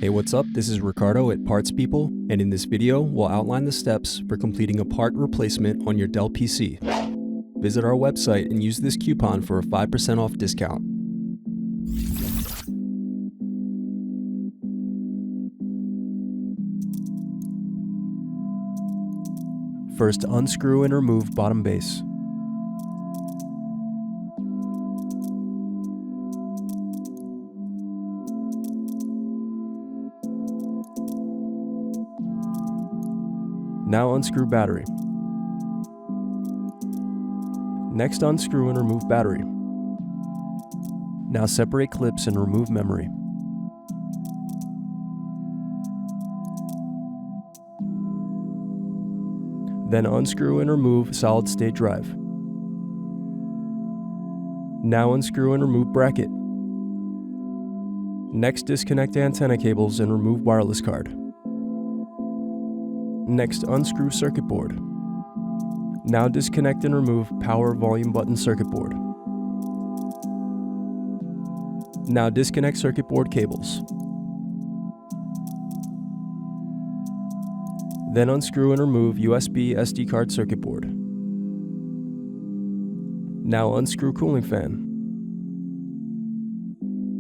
Hey, what's up? This is Ricardo at Parts People, and in this video, we'll outline the steps for completing a part replacement on your Dell PC. Visit our website and use this coupon for a 5% off discount. First, unscrew and remove bottom base. Now unscrew battery. Next, unscrew and remove battery. Now separate clips and remove memory. Then unscrew and remove solid-state drive. Now unscrew and remove bracket. Next, disconnect antenna cables and remove wireless card. Next, unscrew circuit board. Now disconnect and remove power volume button circuit board. Now disconnect circuit board cables. Then unscrew and remove USB SD card circuit board. Now unscrew cooling fan.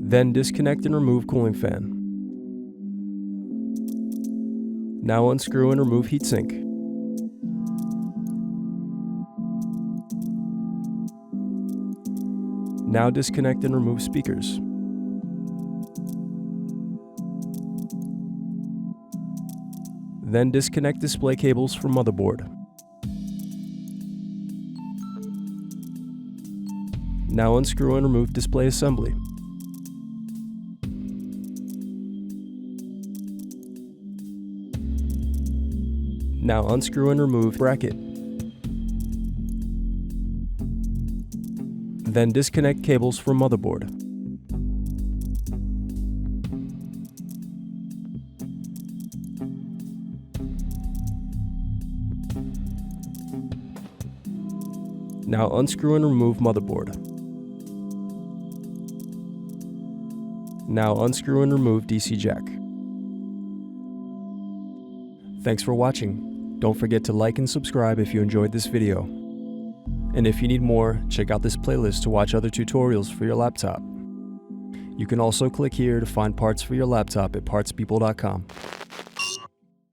Then disconnect and remove cooling fan. Now unscrew and remove heatsink. Now disconnect and remove speakers. Then disconnect display cables from motherboard. Now unscrew and remove display assembly. Now unscrew and remove bracket. Then disconnect cables from motherboard. Now unscrew and remove motherboard. Now unscrew and remove DC jack. Thanks for watching. Don't forget to like and subscribe if you enjoyed this video. And if you need more, check out this playlist to watch other tutorials for your laptop. You can also click here to find parts for your laptop at partspeople.com.